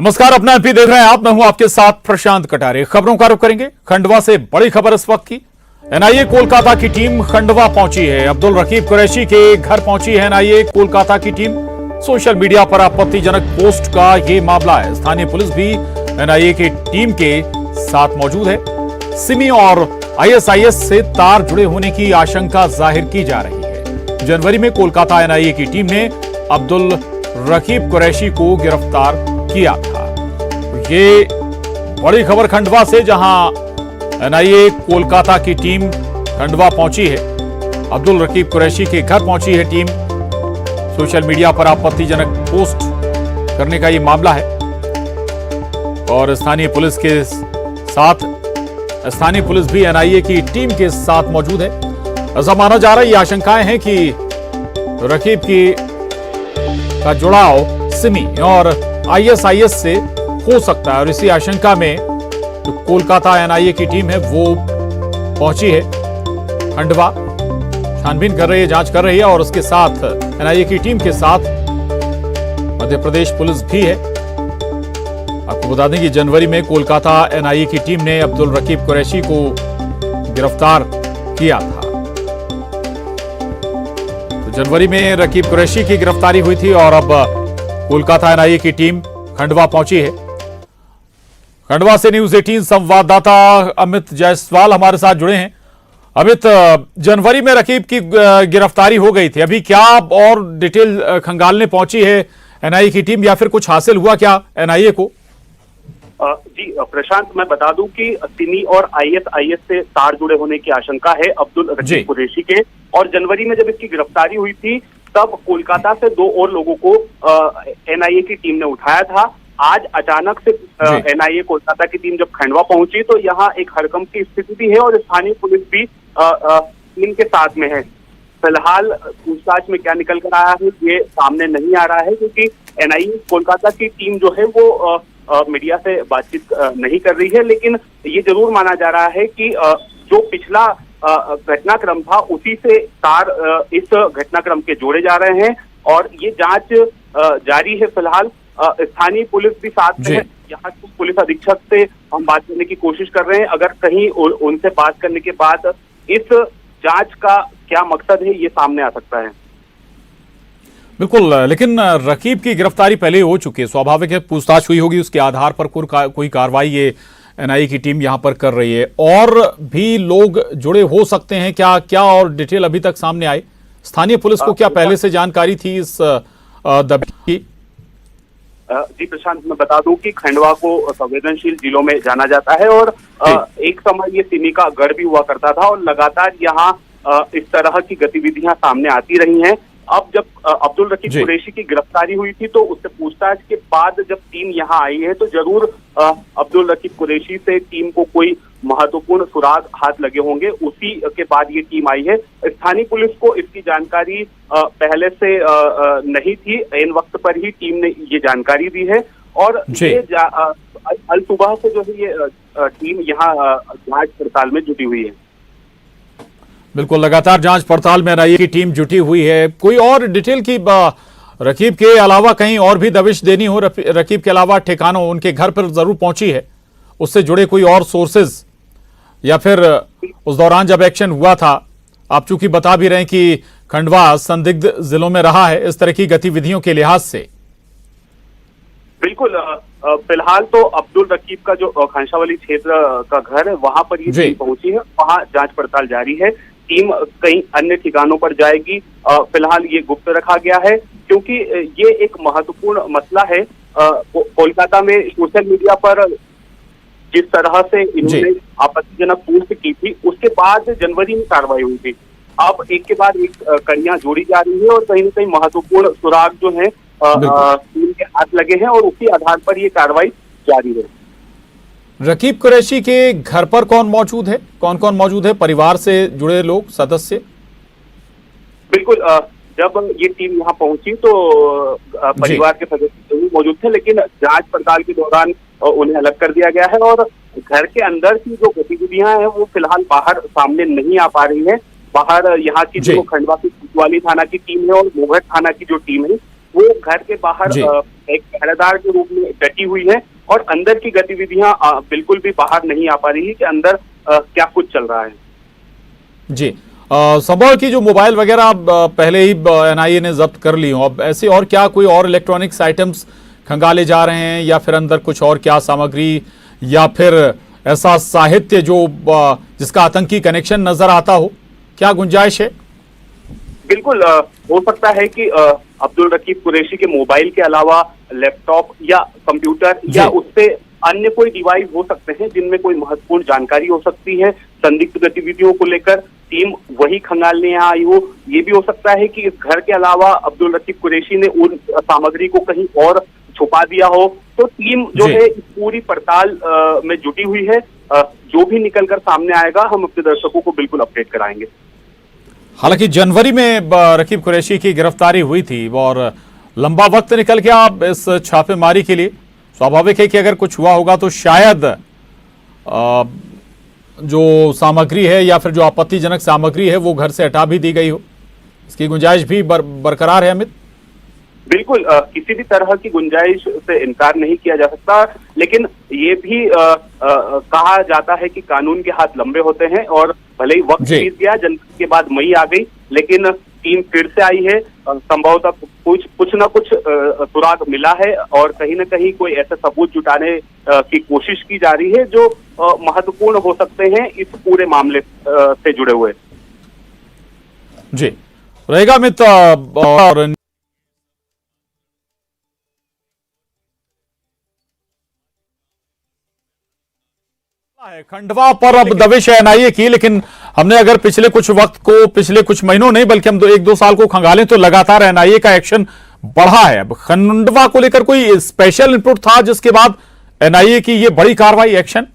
नमस्कार, अपना एमपी देख रहे हैं आप। मैं हूं आपके साथ प्रशांत कटारे। खबरों का रुख करेंगे खंडवा से। बड़ी खबर इस वक्त की, एनआईए कोलकाता की टीम खंडवा पहुंची है। अब्दुल रकीब कुरैशी के घर पहुंची है एनआईए कोलकाता की टीम। सोशल मीडिया पर आपत्तिजनक पोस्ट का ये मामला है। स्थानीय पुलिस भी एनआईए की टीम के साथ मौजूद है। सिमी और आईएसआईएस से तार जुड़े होने की आशंका जाहिर की जा रही है। जनवरी में कोलकाता एनआईए की टीम ने अब्दुल रकीब कुरैशी को गिरफ्तार किया था। ये बड़ी खबर खंडवा से, जहां एनआईए कोलकाता की टीम खंडवा पहुंची है। अब्दुल रकीब कुरैशी के घर पहुंची है टीम। सोशल मीडिया पर आपत्तिजनक पोस्ट करने का ये मामला है और स्थानीय पुलिस भी एनआईए की टीम के साथ मौजूद है। ऐसा माना जा रहा है, ये आशंकाएं हैं कि रकीब का जुड़ाव सिमी और आईएसआईएस से हो सकता है और इसी आशंका में जो कोलकाता एनआईए की टीम है वो पहुंची है खंडवा। छानबीन कर रही है, जांच कर रही है और उसके साथ एनआईए की टीम के साथ मध्य प्रदेश पुलिस भी है। आपको बता दें कि जनवरी में कोलकाता एनआईए की टीम ने अब्दुल रकीब कुरैशी को गिरफ्तार किया था। तो जनवरी में रकीब कुरैशी की गिरफ्तारी हुई थी और अब कोलकाता एनआईए की टीम खंडवा पहुंची है। खंडवा से न्यूज 18 संवाददाता अमित जायसवाल हमारे साथ जुड़े हैं। अमित, जनवरी में रकीब की गिरफ्तारी हो गई थी, अभी क्या और डिटेल खंगालने पहुंची है एनआईए की टीम या फिर कुछ हासिल हुआ क्या एनआईए को? जी प्रशांत, मैं बता दूं कि सिमी और आईएसआईएस से तार जुड़े होने की आशंका है अब्दुल रकीब कुरैशी के। और जनवरी में जब इसकी गिरफ्तारी हुई थी तब कोलकाता से दो और लोगों को एनआईए की टीम ने उठाया था। आज अचानक से एनआईए कोलकाता की टीम जब खंडवा पहुंची तो यहाँ एक हड़कंप की स्थिति भी है और स्थानीय पुलिस भी टीम के साथ में है। फिलहाल पूछताछ में क्या निकल कर आया है ये सामने नहीं आ रहा है, क्योंकि एनआईए कोलकाता की टीम जो है वो मीडिया से बातचीत नहीं कर रही है। लेकिन ये जरूर माना जा रहा है कि जो पिछला घटनाक्रम था उसी से तार इस घटनाक्रम के जोड़े जा रहे हैं और ये जांच जारी है। फिलहाल स्थानीय पुलिस भी साथ में है। यहाँ के पुलिस अधीक्षक से हम बात करने की कोशिश कर रहे हैं। अगर कहीं उनसे बात करने के बाद इस जांच का क्या मकसद है ये सामने आ सकता है। बिल्कुल, लेकिन रकीब की गिरफ्तारी पहले हो चुकी है, स्वाभाविक है पूछताछ हुई होगी, उसके आधार पर कोई कार्रवाई ये एनआईए की टीम यहां पर कर रही है। और भी लोग जुड़े हो सकते हैं क्या? क्या और डिटेल अभी तक सामने आई? स्थानीय पुलिस को क्या पहले से जानकारी थी इस दबिश की? जी प्रशांत, मैं बता दूं कि खंडवा को संवेदनशील जिलों में जाना जाता है और एक समय ये सिमी का गढ़ भी हुआ करता था और लगातार यहाँ इस तरह की गतिविधियां सामने आती रही हैं। अब जब अब्दुल रकीब कुरैशी की गिरफ्तारी हुई थी तो उससे पूछताछ के बाद जब टीम यहाँ आई है तो जरूर अब्दुल रकीब कुरैशी से टीम को कोई महत्वपूर्ण सुराग हाथ लगे होंगे। उसी के बाद ये टीम आई है। स्थानीय पुलिस को इसकी जानकारी पहले से नहीं थी, ऐन वक्त पर ही टीम ने ये जानकारी दी है और ये अल सुबह से जो है ये टीम यहाँ जांच पड़ताल में जुटी हुई है। बिल्कुल, लगातार जांच पड़ताल में एनआईए की टीम जुटी हुई है। कोई और डिटेल की रकीब के अलावा कहीं और भी दबिश देनी हो? रकीब के अलावा ठिकानों उनके घर पर जरूर पहुंची है, उससे जुड़े कोई और सोर्सेज या फिर उस दौरान जब एक्शन हुआ था, आप चूंकि बता भी रहे हैं कि खंडवा संदिग्ध जिलों में रहा है इस तरह की गतिविधियों के लिहाज से? बिल्कुल, फिलहाल तो अब्दुल रकीब का जो खांसावली क्षेत्र का घर है वहां पर ये टीम पहुंची है, वहां जांच पड़ताल जारी है। टीम कई अन्य ठिकानों पर जाएगी। फिलहाल ये गुप्त रखा गया है क्योंकि ये एक महत्वपूर्ण मसला है। कोलकाता में सोशल मीडिया पर जिस तरह से इन्होंने आपत्तिजनक पोस्ट की थी उसके बाद जनवरी में कार्रवाई हुई थी। अब एक के बाद एक कड़ियां जोड़ी जा रही है और कहीं न कहीं महत्वपूर्ण सुराग जो है टीम के हाथ लगे हैं और उसी आधार पर ये कार्रवाई जारी है। रकीब कुरैशी के घर पर कौन मौजूद है, कौन कौन मौजूद है? परिवार से जुड़े लोग, सदस्य? बिल्कुल, जब ये टीम यहाँ पहुंची तो परिवार के सदस्य भी मौजूद थे, लेकिन जांच पड़ताल के दौरान उन्हें अलग कर दिया गया है और घर के अंदर की जो गतिविधियां हैं वो फिलहाल बाहर सामने नहीं आ पा रही है। बाहर यहाँ की जो खंडवा की कोतवाली थाना की टीम है और मोघट थाना की जो टीम है वो घर के बाहर एक पहरेदार के रूप में डटी हुई है और अंदर की गतिविधियां बिल्कुल भी बाहर नहीं आ पा रही है कि अंदर क्या कुछ चल रहा है। जी, संभव की जो मोबाइल वगैरह पहले ही एनआईए ने जब्त कर ली हो, अब ऐसे और क्या कोई और इलेक्ट्रॉनिक्स आइटम्स खंगाले जा रहे हैं या फिर अंदर कुछ और क्या सामग्री या फिर ऐसा साहित्य जो जिसका आतंकी कनेक्शन नजर आता हो, क्या गुंजाइश है? बिल्कुल हो सकता है कि अब्दुल रकीब कुरैशी के मोबाइल के अलावा लैपटॉप या कंप्यूटर या उससे अन्य कोई डिवाइस हो सकते हैं जिनमें कोई महत्वपूर्ण जानकारी हो सकती है संदिग्ध गतिविधियों को लेकर टीम वही खंगालने यहाँ आई हो। ये भी हो सकता है कि इस घर के अलावा अब्दुल रकीब कुरैशी ने उन सामग्री को कहीं और छुपा दिया हो। तो टीम जो है इस पूरी पड़ताल में जुटी हुई है। जो भी निकलकर सामने आएगा हम अपने दर्शकों को बिल्कुल अपडेट कराएंगे। हालांकि जनवरी में रकीब कुरैशी की गिरफ्तारी हुई थी और लंबा वक्त निकल गया इस छापेमारी के लिए। स्वाभाविक है कि अगर कुछ हुआ होगा तो शायद जो सामग्री है या फिर जो आपत्तिजनक सामग्री है वो घर से हटा भी दी गई हो, इसकी गुंजाइश भी बरकरार है। अमित, बिल्कुल किसी भी तरह की गुंजाइश से इनकार नहीं किया जा सकता, लेकिन ये भी कहा जाता है कि कानून के हाथ लंबे होते हैं और भले ही वक्त बीत गया, जनवरी के बाद मई आ गई, लेकिन टीम फिर से आई है। संभवतः कुछ न कुछ सुराग मिला है और कहीं न कहीं कोई ऐसे सबूत जुटाने की कोशिश की जा रही है जो महत्वपूर्ण हो सकते हैं इस पूरे मामले से जुड़े हुए। जी, रहेगा अमित। और खंडवा पर अब दबिश है एनआईए की, लेकिन हमने अगर पिछले कुछ वक्त को, पिछले कुछ महीनों नहीं बल्कि हम 1-2 साल को खंगालें तो लगातार एनआईए का एक्शन बढ़ा है। अब खंडवा को लेकर कोई स्पेशल इनपुट था जिसके बाद एनआईए की ये बड़ी कार्रवाई, एक्शन?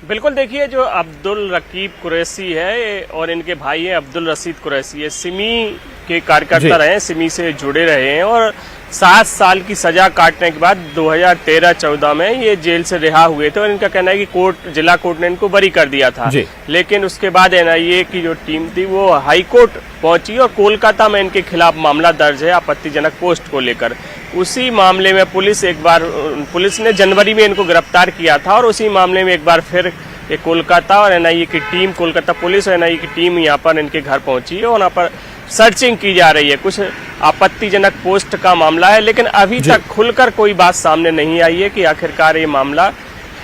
बिल्कुल, देखिए जो अब्दुल रकीब कुरैशी है और इनके भाई हैं अब्दुल रशीद कुरैशी, ये सिमी के कार्यकर्ता रहे हैं, सिमी से जुड़े रहे हैं और 7 साल की सजा काटने के बाद 2013-14 में ये जेल से रिहा हुए थे और इनका कहना है कि जिला कोर्ट ने इनको बरी कर दिया था। लेकिन उसके बाद एनआईए की जो टीम थी वो हाई कोर्ट पहुंची और कोलकाता में इनके खिलाफ मामला दर्ज है आपत्तिजनक पोस्ट को लेकर। उसी मामले में पुलिस ने जनवरी में इनको गिरफ्तार किया था और उसी मामले में एक बार फिर ये कोलकाता और एनआईए की टीम, कोलकाता पुलिस और एनआईए की टीम यहाँ पर इनके घर पहुंची है और यहाँ पर सर्चिंग की जा रही है। कुछ आपत्तिजनक पोस्ट का मामला है, लेकिन अभी तक खुलकर कोई बात सामने नहीं आई है कि आखिरकार ये मामला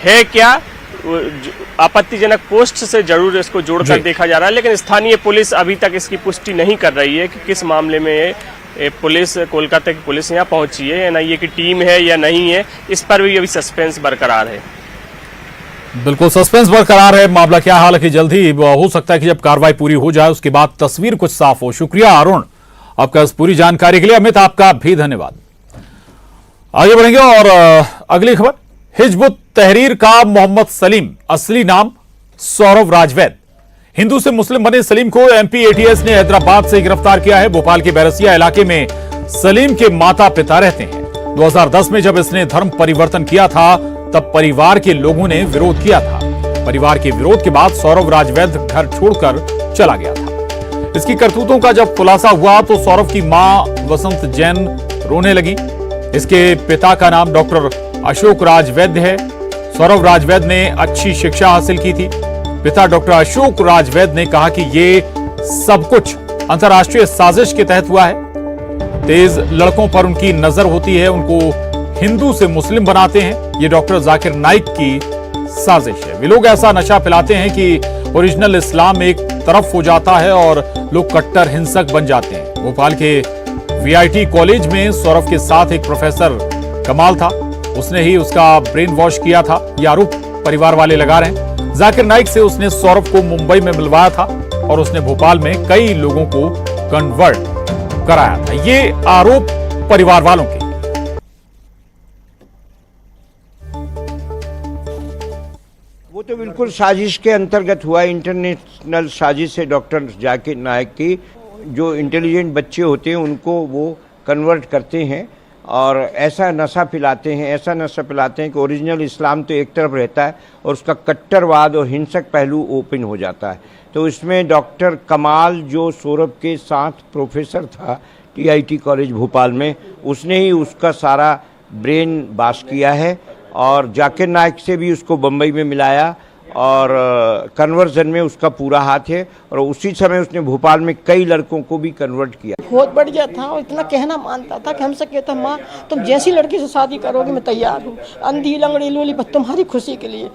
है क्या। आपत्तिजनक पोस्ट से जरूर इसको जोड़कर देखा जा रहा है, लेकिन स्थानीय पुलिस अभी तक इसकी पुष्टि नहीं कर रही है कि किस मामले में पुलिस, कोलकाता की पुलिस यहाँ पहुंची है, एनआईए की टीम है या नहीं है, इस पर भी अभी सस्पेंस बरकरार है। बिल्कुल सस्पेंस बरकरार है। मामला क्या, हालांकि जल्दी हो सकता है कि जब कार्रवाई पूरी हो जाए उसके बाद तस्वीर कुछ साफ हो। शुक्रिया अरुण आपका इस पूरी जानकारी के लिए। अमित, आपका भी धन्यवाद। आगे बढ़ेंगे और अगली खबर, हिजबुत तहरीर का मोहम्मद सलीम, असली नाम सौरव राजवैद। हिंदू से मुस्लिम बने सलीम को एमपी एटीएस ने हैदराबाद से गिरफ्तार किया है। भोपाल के बैरसिया इलाके में सलीम के माता पिता रहते हैं। 2010 में जब इसने धर्म परिवर्तन किया था तब परिवार के लोगों ने विरोध किया था। परिवार के विरोध के बाद सौरव राजवैद घर छोड़कर चला गया था। इसकी करतूतों का जब खुलासा हुआ तो सौरव की मां वसंत जैन रोने लगी। इसके पिता का नाम डॉक्टर अशोक राजवैद है। सौरव राजवैद ने अच्छी शिक्षा हासिल की थी। पिता डॉक्टर अशोक राजवैद ने कहा कि ये सब कुछ अंतर्राष्ट्रीय साजिश के तहत हुआ है। तेज लड़कों पर उनकी नजर होती है, उनको हिंदू से मुस्लिम बनाते हैं। ये डॉक्टर जाकिर नाइक की साजिश है। वे लोग ऐसा नशा पिलाते हैं कि ओरिजिनल इस्लाम एक तरफ हो जाता है और लोग कट्टर हिंसक बन जाते हैं। भोपाल के वीआईटी कॉलेज में सौरव के साथ एक प्रोफेसर कमाल था, उसने ही उसका ब्रेन वॉश किया था, ये आरोप परिवार वाले लगा रहे हैं। जाकिर नाइक से उसने सौरव को मुंबई में मिलवाया था और उसने भोपाल में कई लोगों को कन्वर्ट कराया था। ये आरोप परिवार वालों के। वो तो बिल्कुल साजिश के अंतर्गत हुआ, इंटरनेशनल साजिश है डॉक्टर जाकिर नाइक की। जो इंटेलिजेंट बच्चे होते हैं उनको वो कन्वर्ट करते हैं और ऐसा नशा पिलाते हैं कि ओरिजिनल इस्लाम तो एक तरफ रहता है और उसका कट्टरवाद और हिंसक पहलू ओपन हो जाता है। तो इसमें डॉक्टर कमाल जो सौरभ के साथ प्रोफेसर था TIT कॉलेज भोपाल में, उसने ही उसका सारा ब्रेन वाश किया है और जाकिर नाइक से भी उसको बम्बई में मिलाया और कन्वर्जन में उसका पूरा हाथ है और उसी समय उसने भोपाल में कई लड़कों को भी कन्वर्ट किया। बहुत बढ़िया था और इतना कहना मानता था कि हमसे कहता, माँ तुम जैसी लड़की से शादी करोगे मैं तैयार हूँ, अंधी लंगड़ी लूली बस तुम्हारी खुशी के लिए,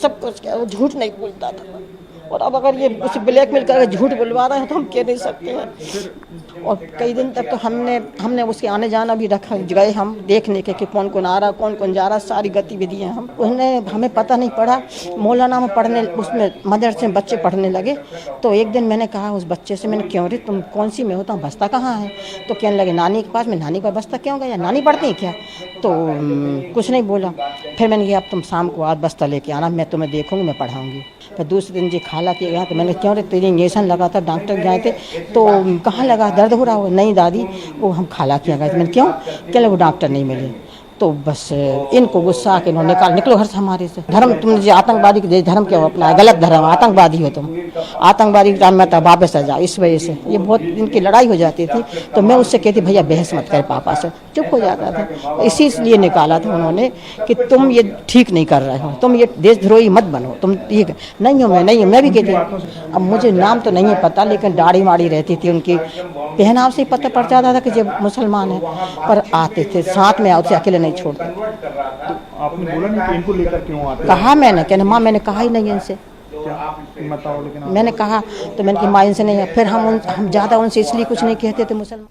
सब कुछ क्या, वो झूठ नहीं बोलता था। और अब अगर ये उसे ब्लैकमेल करके झूठ बुलवा रहे हैं तो हम कह नहीं सकते हैं। और कई दिन तक तो हमने उसके आने जाना भी रखा, गए हम देखने के कि कौन कौन आ रहा, कौन कौन जा रहा, सारी गतिविधियां हमें पता नहीं पड़ा। मौलाना में पढ़ने, उसमें मदरसे में बच्चे पढ़ने लगे तो एक दिन मैंने कहा उस बच्चे से, मैंने क्यों रे तुम कौन सी में होता हूँ, बस्ता कहाँ है? तो कहने लगे नानी के पास। मैं नानी का बस्ता क्यों गया, नानी पढ़ती है क्या? तो कुछ नहीं बोला। फिर मैंने कहा अब तुम शाम को आज बस्ता लेके आना, मैं तुम्हें देखूँगी, मैं पढ़ाऊँगी। फिर दूसरे दिन जी खाला के गया तो मैंने क्यों रे तेरी इंजेक्शन लगा था, डॉक्टर गए थे तो कहाँ लगा, दर्द हो रहा हो? नहीं दादी वो हम खाला के गए थे। मैंने क्यों? क्या वो डॉक्टर नहीं मिले। तो बस इनको गुस्सा आके इन्होंने कहा निकलो घर से हमारे से, धर्म तुमने जो आतंकवादी के धर्म क्या अपना गलत धर्म, आतंकवादी हो तुम, आतंकवादी का मैं तो वापस आ जाओ। इस वजह से ये बहुत इनकी लड़ाई हो जाती थी तो मैं उससे कहती भैया बहस मत कर पापा से, चुप हो जाता था। इसीलिए निकाला था उन्होंने कि तुम ये ठीक नहीं कर रहे हो, तुम ये देशद्रोही मत बनो, तुम ठीक नहीं हो। मैं भी कहती हूँ। अब मुझे नाम तो नहीं है पता लेकिन दाढ़ी माड़ी रहती थी उनकी, पहनाव से ही पता पड़ जाता था कि जब मुसलमान है, पर आते थे साथ में, उसे अकेले नहीं छोड़ते। तो आपने बोला नहीं कि इनको लेकर क्यों आते? कहा मैंने, कहना माँ मैंने कहा ही नहीं इनसे, बताओ। लेकिन मैंने कहा तो मैंने कहा माँ इनसे नहीं है। फिर हम ज़्यादा उनसे इसलिए कुछ नहीं कहते थे मुसलमान।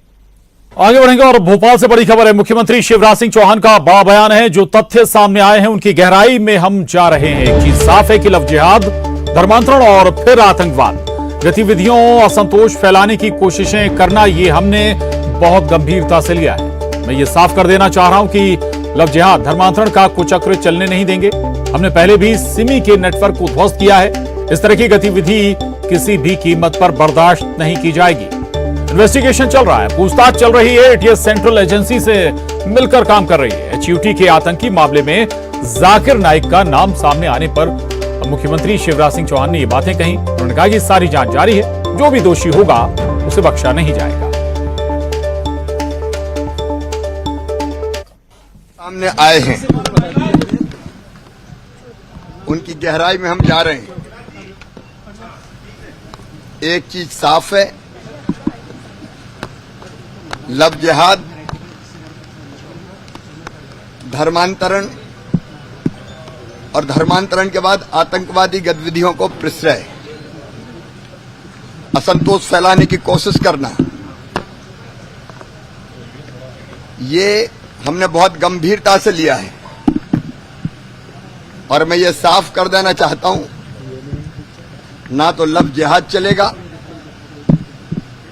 आगे बढ़ेंगे और भोपाल से बड़ी खबर है। मुख्यमंत्री शिवराज सिंह चौहान का बड़ा बयान है। जो तथ्य सामने आए हैं उनकी गहराई में हम जा रहे हैं। कि साफ है कि लव जिहाद, धर्मांतरण और फिर आतंकवाद गतिविधियों, असंतोष फैलाने की कोशिशें करना, ये हमने बहुत गंभीरता से लिया है। मैं ये साफ कर देना चाह रहा हूं कि लव जिहाद, धर्मांतरण का कुचक्र चलने नहीं देंगे। हमने पहले भी सिमी के नेटवर्क को ध्वस्त किया है। इस तरह की गतिविधि किसी भी कीमत पर बर्दाश्त नहीं की जाएगी। इन्वेस्टिगेशन चल रहा है, पूछताछ चल रही है। ATS सेंट्रल एजेंसी से मिलकर काम कर रही है। HUT के आतंकी मामले में जाकिर नाइक का नाम सामने आने पर मुख्यमंत्री शिवराज सिंह चौहान ने ये बातें कही। उन्होंने कहा कि सारी जांच जारी है, जो भी दोषी होगा उसे बख्शा नहीं जाएगा। सामने आए हैं, उनकी गहराई में हम जा रहे हैं। एक चीज साफ है, लव जिहाद, धर्मांतरण और धर्मांतरण के बाद आतंकवादी गतिविधियों को प्रश्रय, असंतोष फैलाने की कोशिश करना, ये हमने बहुत गंभीरता से लिया है। और मैं ये साफ कर देना चाहता हूं, ना तो लव जिहाद चलेगा,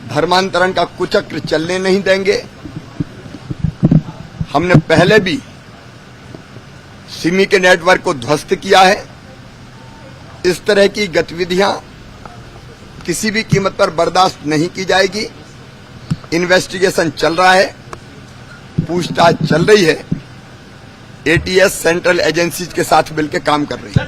धर्मांतरण का कुचक्र चलने नहीं देंगे। हमने पहले भी सिमी के नेटवर्क को ध्वस्त किया है। इस तरह की गतिविधियां किसी भी कीमत पर बर्दाश्त नहीं की जाएगी। इन्वेस्टिगेशन चल रहा है, पूछताछ चल रही है। ATS सेंट्रल एजेंसीज के साथ मिलकर काम कर रही है।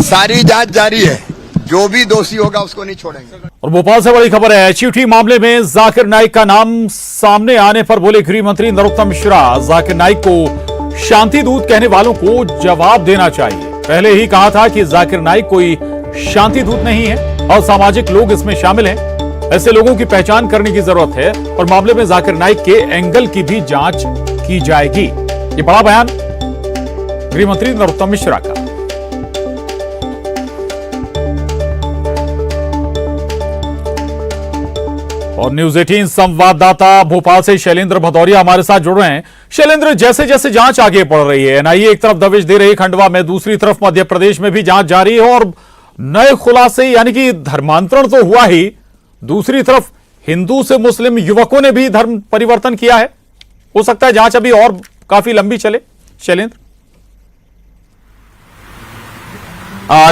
सारी जांच जारी है, जो भी दोषी होगा उसको नहीं छोड़ेंगे। और भोपाल से बड़ी खबर है। HUT मामले में जाकिर नाइक का नाम सामने आने पर बोले गृह मंत्री नरोत्तम मिश्रा, जाकिर नाइक को शांति दूत कहने वालों को जवाब देना चाहिए। पहले ही कहा था कि जाकिर नाइक कोई शांति दूत नहीं है, असामाजिक लोग इसमें शामिल हैं। ऐसे लोगों की पहचान करने की जरूरत है और मामले में जाकिर नाइक के एंगल की भी जांच की जाएगी। ये बड़ा बयान गृह मंत्री नरोत्तम मिश्रा का। और न्यूज 18 संवाददाता भोपाल से शैलेंद्र भदौरिया हमारे साथ जुड़ रहे हैं। शैलेंद्र, जैसे जैसे जांच आगे बढ़ रही है, NIA एक तरफ दबिश दे रही है खंडवा में, दूसरी तरफ मध्य प्रदेश में भी जांच जारी है और नए खुलासे, यानी कि धर्मांतरण तो हुआ ही, दूसरी तरफ हिंदू से मुस्लिम युवकों ने भी धर्म परिवर्तन किया है। हो सकता है जांच अभी और काफी लंबी चले। शैलेंद्र,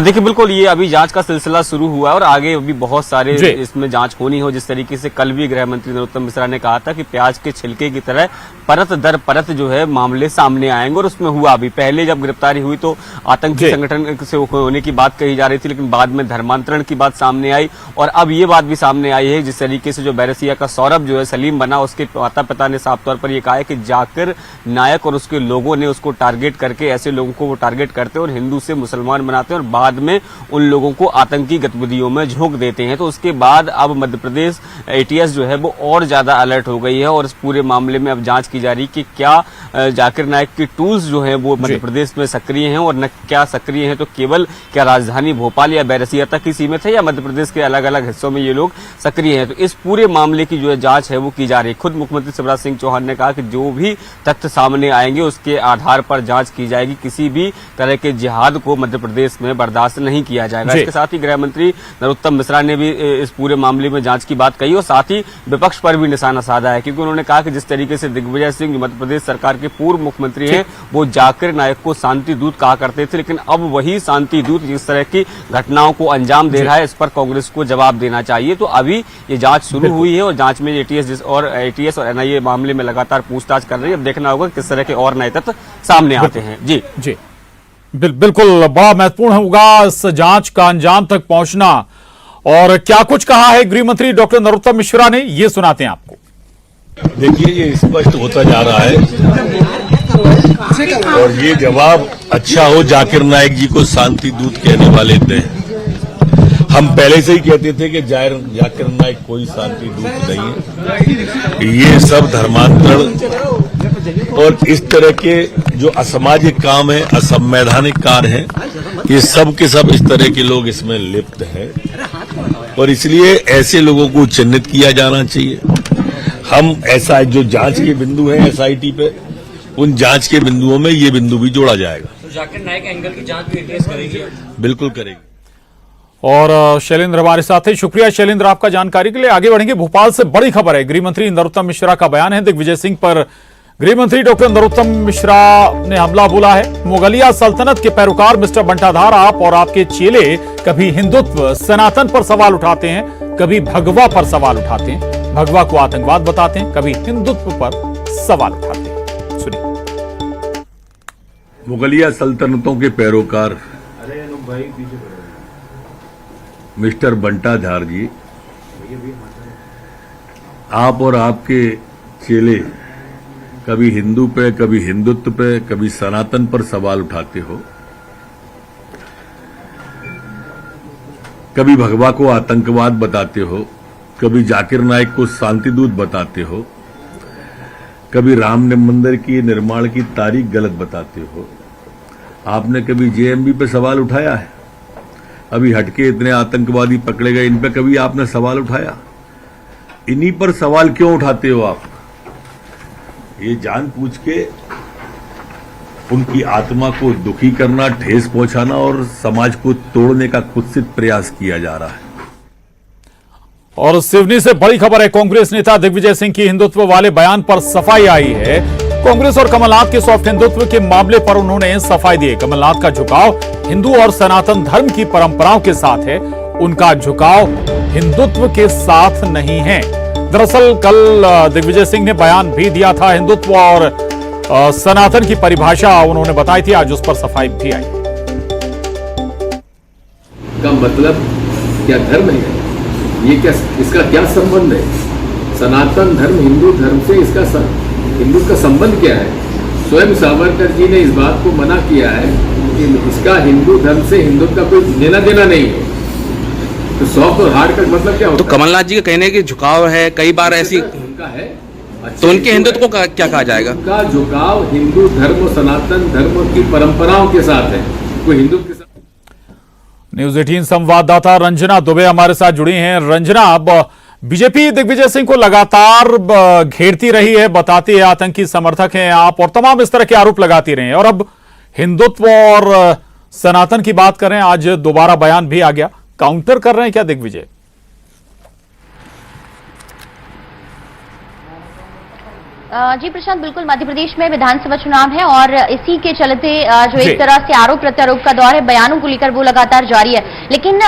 देखिए बिल्कुल ये अभी जांच का सिलसिला शुरू हुआ है और आगे भी बहुत सारे इसमें जांच होनी हो। जिस तरीके से कल भी गृह मंत्री नरोत्तम मिश्रा ने कहा था कि प्याज के छिलके की तरह परत दर परत जो है मामले सामने आएंगे, और उसमें हुआ भी। पहले जब गिरफ्तारी हुई तो आतंकी संगठन से होने की बात कही जा रही थी, लेकिन बाद में धर्मांतरण की बात सामने आई और अब ये बात भी सामने आई है। जिस तरीके से जो बैरसिया का सौरभ जो है सलीम बना, उसके माता पिता ने साफ तौर पर यह कहा है कि जाकिर नायक और उसके लोगों ने उसको टारगेट करके, ऐसे लोगों को वो टारगेट करते हैं और हिंदू से मुसलमान बनाते हैं और बाद में उन लोगों को आतंकी गतिविधियों में झोंक देते हैं। तो उसके बाद अब मध्य प्रदेश एटीएस जो है वो और ज्यादा अलर्ट हो गई है और इस पूरे मामले में अब जांच की जा रही है कि क्या जाकिर नायक की टूल्स जो हैं वो मध्य प्रदेश में सक्रिय हैं और न क्या सक्रिय हैं, तो केवल क्या राजधानी भोपाल या बैरसिया तक ही सीमित है या मध्य प्रदेश के अलग अलग हिस्सों में ये लोग सक्रिय हैं। तो इस पूरे मामले की जो है जांच है वो की जा रही है। खुद मुख्यमंत्री शिवराज सिंह चौहान ने कहा कि जो भी तथ्य सामने आएंगे उसके आधार पर जांच की जाएगी, किसी भी तरह के जिहाद को मध्य प्रदेश में बर्दाश्त नहीं किया जाएगा। इसके साथ ही गृह मंत्री नरोत्तम मिश्रा ने भी इस पूरे मामले में जांच की बात कही और साथ ही विपक्ष पर भी निशाना साधा है, क्योंकि उन्होंने कहा कि जिस तरीके से दिग्विजय सिंह मध्य प्रदेश सरकार के पूर्व मुख्यमंत्री हैं, वो जाकिर नायक को शांति दूत कहा करते थे, लेकिन अब वही शांति दूत जिस तरह की घटनाओं को अंजाम दे रहा है, इस पर कांग्रेस को जवाब देना चाहिए। तो अभी ये जांच शुरू हुई है और जांच में एटीएस और एनआईए मामले में लगातार पूछताछ कर रही है। अब देखना होगा किस तरह के और नए तथ्य सामने आते हैं। जी जी बिल्कुल, बड़ा महत्वपूर्ण होगा इस जांच का अंजाम तक पहुंचना। और क्या कुछ कहा है गृह मंत्री डॉक्टर नरोत्तम मिश्रा ने, ये सुनाते हैं आपको। देखिए, ये स्पष्ट होता जा रहा है और ये जवाब अच्छा हो जाकिर नायक जी को शांति दूत कहने वाले थे। हम पहले से ही कहते थे कि जाकिर नायक कोई शांति दूत नहीं है। ये सब धर्मांतरण और इस तरह के जो असामाजिक काम है, असंवैधानिक कार्य हैं, ये सब के सब इस तरह के लोग इसमें लिप्त हैं और इसलिए ऐसे लोगों को चिन्हित किया जाना चाहिए। हम ऐसा जो जांच के बिंदु हैं एसआईटी पे, उन जांच के बिंदुओं में ये बिंदु भी जोड़ा जाएगा। तो जाकिर नायक एंगल की जांच भी एटीएस करेगी? बिल्कुल करेगी। और शैलेंद्र हमारे साथ है। शुक्रिया शैलेंद्र आपका जानकारी के लिए। आगे बढ़ेंगे, भोपाल से बड़ी खबर है। गृह मंत्री नरोत्तम मिश्रा का बयान है। दिग्विजय सिंह पर गृह मंत्री डॉक्टर नरोत्तम मिश्रा ने हमला बोला है। मुगलिया सल्तनत के पैरोकार मिस्टर बंटाधार, आप और आपके चेले कभी हिंदुत्व सनातन पर सवाल उठाते हैं, कभी भगवा पर सवाल उठाते हैं, भगवा को आतंकवाद बताते हैं, कभी हिंदुत्व पर सवाल उठाते हैं। सुनिए। मुगलिया सल्तनतों के पैरोकार मिस्टर बंटाधार जी, आप और आपके चेले कभी हिंदू पे, कभी हिंदुत्व पे, कभी सनातन पर सवाल उठाते हो, कभी भगवा को आतंकवाद बताते हो, कभी जाकिर नायक को शांतिदूत बताते हो, कभी राम मंदिर की निर्माण की तारीख गलत बताते हो। आपने कभी जेएमबी पे सवाल उठाया है? अभी हटके इतने आतंकवादी पकड़े गए, इन पे कभी आपने सवाल उठाया? इन्हीं पर सवाल क्यों उठाते हो आप? ये जानबूझ के उनकी आत्मा को दुखी करना, ठेस पहुंचाना और समाज को तोड़ने का कुत्सित प्रयास किया जा रहा है। और सिवनी से बड़ी खबर है। कांग्रेस नेता दिग्विजय सिंह की हिंदुत्व वाले बयान पर सफाई आई है। कांग्रेस और कमलनाथ के सॉफ्ट हिंदुत्व के मामले पर उन्होंने सफाई दी। कमलनाथ का झुकाव हिंदू और सनातन धर्म की परंपराओं के साथ है, उनका झुकाव हिंदुत्व के साथ नहीं है। दरअसल कल दिग्विजय सिंह ने बयान भी दिया था। हिंदुत्व और सनातन की परिभाषा उन्होंने बताई थी, आज उस पर सफाई भी आई। का मतलब क्या धर्म है? ये क्या, इसका क्या संबंध है? सनातन धर्म हिंदू धर्म से हिंदू का संबंध क्या है? स्वयं सावरकर जी ने इस बात को मना किया है कि इसका हिंदू धर्म से हिंदुत्व का कोई लेना देना नहीं है। तो सॉफ्ट और हार्ड का मतलब क्या होता है? तो कमलनाथ जी का कहने की झुकाव है, कई बार ऐसी उनका है, तो उनके हिंदुत्व को क्या कहा जाएगा? उनका झुकाव हिंदू धर्म और सनातन धर्म की परंपराओं के साथ है, कोई हिंदुत्व के साथ। न्यूज 18 संवाददाता रंजना दुबे हमारे साथ जुड़ी हैं। रंजना, अब बीजेपी दिग्विजय सिंह को लगातार घेरती रही है, बताती है आतंकी समर्थक हैं आप, और तमाम इस तरह के आरोप लगाती रहे हैं, और अब हिंदुत्व और सनातन की बात कर रहे हैं। आज दोबारा बयान भी आ गया। काउंटर कर रहे हैं क्या दिग्विजय? जी प्रशांत, बिल्कुल मध्य प्रदेश में विधानसभा चुनाव है और इसी के चलते जो एक तरह से आरोप प्रत्यारोप का दौर है, बयानों को लेकर वो लगातार जारी है। लेकिन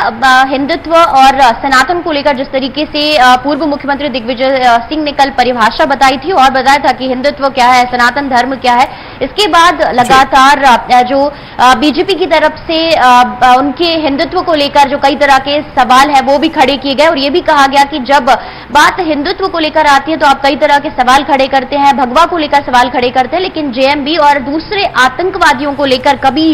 हिंदुत्व और सनातन को लेकर जिस तरीके से पूर्व मुख्यमंत्री दिग्विजय सिंह ने कल परिभाषा बताई थी और बताया था कि हिंदुत्व क्या है, सनातन धर्म क्या है, इसके बाद लगातार जो बीजेपी की तरफ से उनके हिंदुत्व को लेकर जो कई तरह के सवाल है वो भी खड़े किए गए और ये भी कहा गया कि जब बात हिंदुत्व को लेकर आती है तो आप कई तरह के सवाल खड़े करते हैं, भगवा को लेकर सवाल खड़े करते हैं, लेकिन जेएमबी और दूसरे आतंकवादियों को लेकर कभी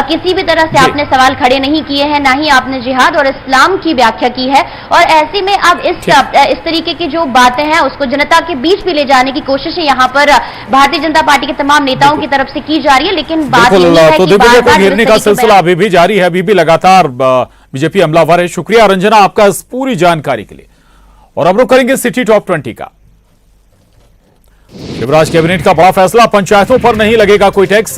किसी भी तरह से आपने सवाल खड़े नहीं किए हैं, ना ही आपने जिहाद और इस्लाम की व्याख्या की है। और ऐसे में अब इस तरीके की जो बातें हैं उसको जनता के बीच भी ले जाने की कोशिश यहाँ पर भारतीय जनता पार्टी के तमाम नेताओं की तरफ से की जा रही है। लेकिन बात तो दिग्विजय को घेरने का सिलसिला अभी भी जारी है, अभी भी लगातार बीजेपी हमलावर है। शुक्रिया रंजना आपका इस पूरी जानकारी के लिए। और अब रुक करेंगे सिटी टॉप 20 का। शिवराज कैबिनेट का बड़ा फैसला, पंचायतों पर नहीं लगेगा कोई टैक्स।